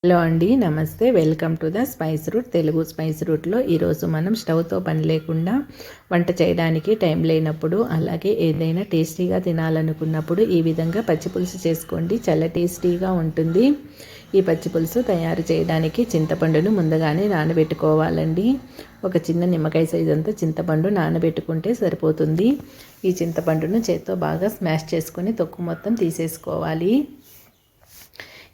Hello అండి, నమస్తే. Welcome to the spice route. తెలుగు స్పైస్ రూట్లో ఈరోజు మనం స్టవ్తో పని లేకుండా వంట చేయడానికి టైం లేనప్పుడు, అలాగే ఏదైనా టేస్టీగా తినాలనుకున్నప్పుడు ఈ విధంగా పచ్చిపులుసు చేసుకోండి. చాలా టేస్టీగా ఉంటుంది. ఈ పచ్చిపులుసు తయారు చేయడానికి చింతపండును ముందుగానే నానబెట్టుకోవాలండి. ఒక చిన్న నిమ్మకాయ సైజ్ అంతా చింతపండు నానబెట్టుకుంటే సరిపోతుంది. ఈ చింతపండును చేత్తో బాగా స్మాష్ చేసుకొని తొక్కు మొత్తం తీసేసుకోవాలి.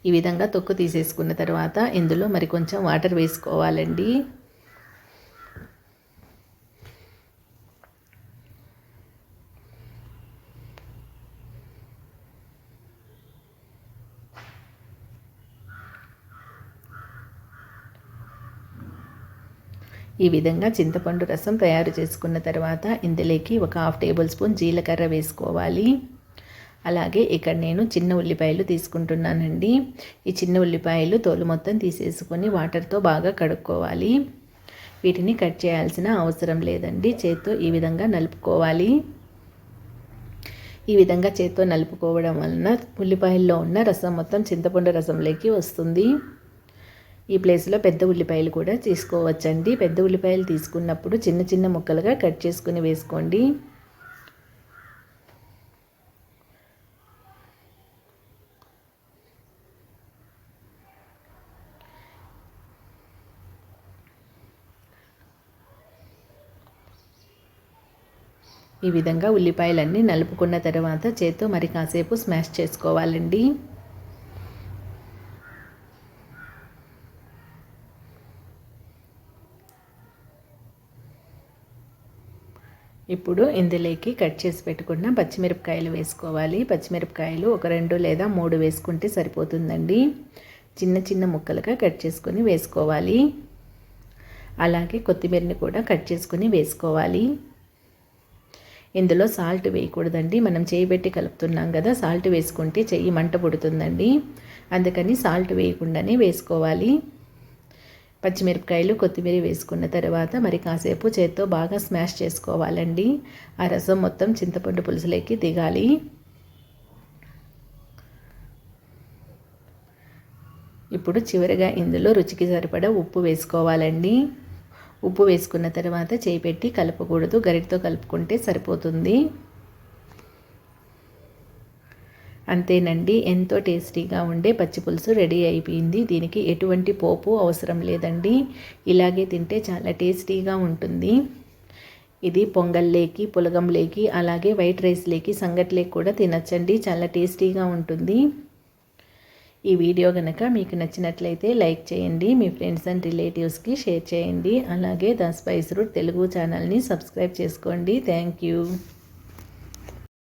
ఈ విధంగా తొక్కు తీసేసుకున్న తర్వాత ఇందులో మరి కొంచెం వాటర్ వేసుకోవాలండి. ఈ విధంగా చింతపండు రసం తయారు చేసుకున్న తర్వాత ఇందులోకి ఒక 1/2 టేబుల్ స్పూన్ జీలకర్ర వేసుకోవాలి. అలాగే ఇక్కడ నేను చిన్న ఉల్లిపాయలు తీసుకుంటున్నానండి. ఈ చిన్న ఉల్లిపాయలు తోలు మొత్తం తీసేసుకొని వాటర్తో బాగా కడుక్కోవాలి. వీటిని కట్ చేయాల్సిన అవసరం లేదండి. చేత్తో ఈ విధంగా నలుపుకోవాలి. ఈ విధంగా చేత్తో నలుపుకోవడం వలన ఉల్లిపాయల్లో ఉన్న రసం మొత్తం చింతపండు రసంలోకి వస్తుంది. ఈ ప్లేస్లో పెద్ద ఉల్లిపాయలు కూడా తీసుకోవచ్చండి. పెద్ద ఉల్లిపాయలు తీసుకున్నప్పుడు చిన్న చిన్న ముక్కలుగా కట్ చేసుకుని వేసుకోండి. ఈ విధంగా ఉల్లిపాయలన్నీ నలుపుకున్న తర్వాత చేత్తో మరి కాసేపు స్మాష్ చేసుకోవాలండి. ఇప్పుడు ఇందులోకి కట్ చేసి పెట్టుకున్న పచ్చిమిరపకాయలు వేసుకోవాలి. పచ్చిమిరపకాయలు ఒక 2 లేదా 3 వేసుకుంటే సరిపోతుందండి. చిన్న చిన్న ముక్కలుగా కట్ చేసుకొని వేసుకోవాలి. అలాగే కొత్తిమీరని కూడా కట్ చేసుకొని వేసుకోవాలి. ఇందులో సాల్ట్ వేయకూడదండి. మనం చేయి పెట్టి కలుపుతున్నాం కదా, సాల్ట్ వేసుకుంటే చెయ్యి మంట పుడుతుందండి. అందుకని సాల్ట్ వేయకుండానే వేసుకోవాలి. పచ్చిమిరపకాయలు కొత్తిమీర వేసుకున్న తర్వాత మరి కాసేపు చేత్తో బాగా స్మాష్ చేసుకోవాలండి. ఆ రసం మొత్తం చింతపండు పులుసులోకి దిగాలి. ఇప్పుడు చివరిగా ఇందులో రుచికి సరిపడా ఉప్పు వేసుకోవాలండి. ఉప్పు వేసుకున్న తర్వాత చేయి పెట్టి కలపకూడదు, గరిటతో కలుపుకుంటే సరిపోతుంది. అంతేనండి, ఎంతో టేస్టీగా ఉండే పచ్చిపులుసు రెడీ అయిపోయింది. దీనికి ఎటువంటి పోపు అవసరం లేదండి. ఇలాగే తింటే చాలా టేస్టీగా ఉంటుంది. ఇది పొంగల్లేకి, పులగంలేకి, అలాగే వైట్ రైస్లేకి, సంగట్లేకి కూడా తినచ్చండి. చాలా టేస్టీగా ఉంటుంది. ఈ వీడియో కనుక మీకు నచ్చినట్లయితే లైక్ చేయండి. మీ ఫ్రెండ్స్ అండ్ రిలేటివ్స్కి షేర్ చేయండి. అలాగే ద స్పైస్ రూట్ తెలుగు ఛానల్ని సబ్స్క్రైబ్ చేసుకోండి. Thank you.